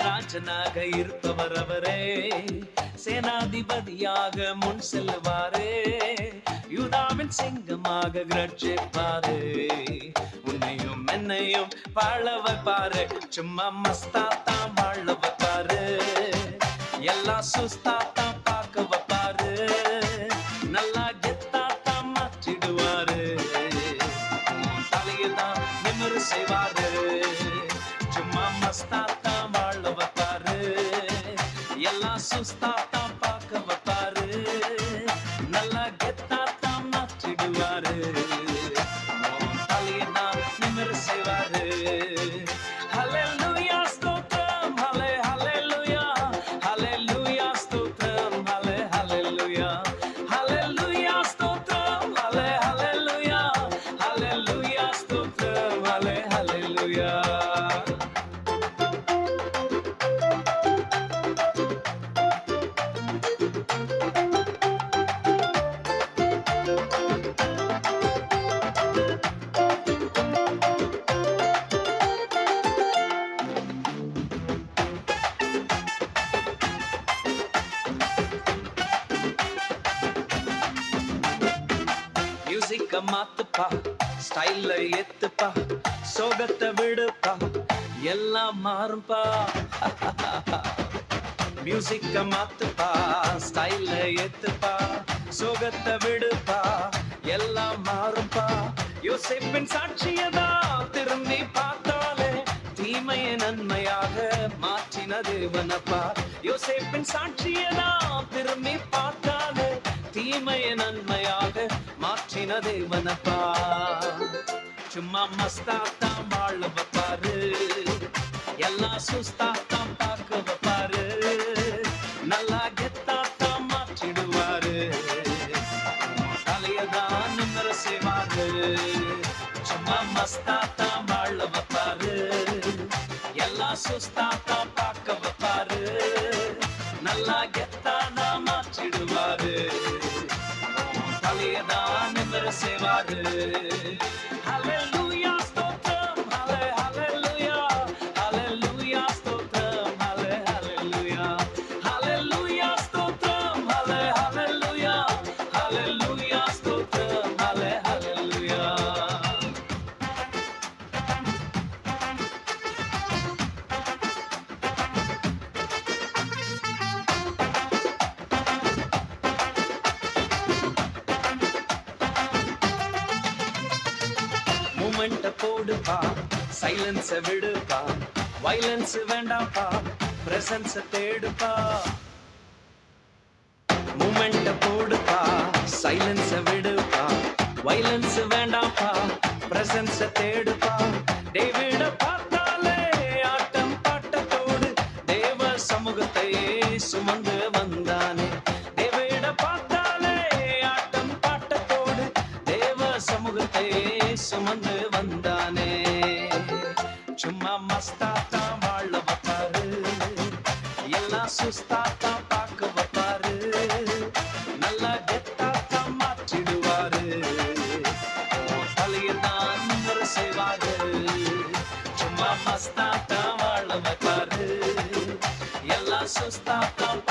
ராஜனாக இருப்பவர் அவரே, சேனாதிபதியாக முன் செல்வாரே, யூதாவின் சிங்கமாக கர்ஜிப்பாரே, உன்னையும் என்னையும் வாழ வைப்பாரு, சும்மா மஸ்தா தான் வாழ வைப்பாரு, எல்லாம் சுஸ்தா தான் பார்க்க வைப்பாரு, நல்லா கெத்தா தான் மாற்றிடுவாரு, தலையில் தான் நிமிரு செய்வாரு, சும்மா மஸ்தா தான் வாழ வைப்பாரு, எல்லாம் சுஸ்தா தான் பார்க்க வைப்பாரு, நல்லா கெத்தா தான் மாற்றிடுவாரு, தலையில் தான் நிமிரு செய்வாரு. ஹல்லேலூயா ஸ்தோத்திரம், ஹல்லேலூயா, ஹல்லேலூயா ஸ்தோத்திரம், ஹல்லேலூயா, ஹல்லேலூயா ஸ்தோத்திரம், ஹல்லேலூயா, ஹல்லேலூயா ஸ்தோத்திரம், ஹல்லேலூயா. மியூசிக்க மாத்துப்பா, ஸ்டைல்ல ஏத்துப்பா, சோகத்தை விடுப்பா, எல்லாம் மாறும்பா. மியூசிக்க மாத்துப்பா, ஸ்டைல்ல ஏத்துப்பா, சோகத்தை விடுப்பா, எல்லாம் மாறும்பா. யோசேப்பின் சாட்சியதா திரும்பி பார்த்தாலே தீமையை நன்மையாக மாற்றின தேவனப்பா. யோசேப்பின் சாட்சியதா திரும்பி பார்த்தாலே தீமையை நன்மையாக மாற்றின தேவனப்பா. சும்மா மஸ்தா தான் வாழ வைப்பாரு, எல்லாம் சுஸ்தா தான் பார்க்க வைப்பாரு, நல்லா கெத்தா தான் மாற்றிடுவாரு, தலையதான் நிமிர செய்வாரு, சும்மா மஸ்தா தான் வாழ வைப்பாரு, எல்லாம் சுஸ்தா தான் பார்க்க வைப்பாரு, நல்லா கெத்தா தான் மாற்றிடுவாரு, தலையதான் நிமிர செய்வாரு. ஹல்லேலூயா ஸ்தோத்திரம், ஹல்லேலூயா, ஹல்லேலூயா ஸ்தோத்திரம், ஹல்லேலூயா, ஹல்லேலூயா ஸ்தோத்திரம், ஹல்லேலூயா, ஹல்லேலூயா ஸ்தோத்திரம், ஹல்லேலூயா. மூமெண்ட போடுப்பா, சைலன்ஸ விடுப்பா, வைலன்ஸ் வேண்டாம்ப்பா, பிரசன்ஸ தேடுப்பா. மூமெண்ட போடுப்பா, சைலன்ஸ விடுப்பா, வைலன்ஸ் வேண்டாம்ப்பா, பிரசன்ஸ தேடுப்பா. டேவிட பார்த்தாலே ஆட்டம் பாட்டத்தோடு தேவ சமூகத்தை சுமந்து வந்தானே. டேவிட பார்த்தாலே ஆட்டம் பாட்டத்தோடு தேவ சமூகத்தை சுமந்து வந்தானே. சும்மா மஸ்தா தான் வாழ வைப்பாரு, எல்லாம் சுஸ்தா தான் பார்க்க வைப்பாரு, நல்லா கெத்தா தான் மாற்றிடுவாரு, தலையை தான் நிமிர செய்வாரு. சும்மா மஸ்தா தான் வாழ வைப்பாரு, எல்லாம் சுஸ்தா தான்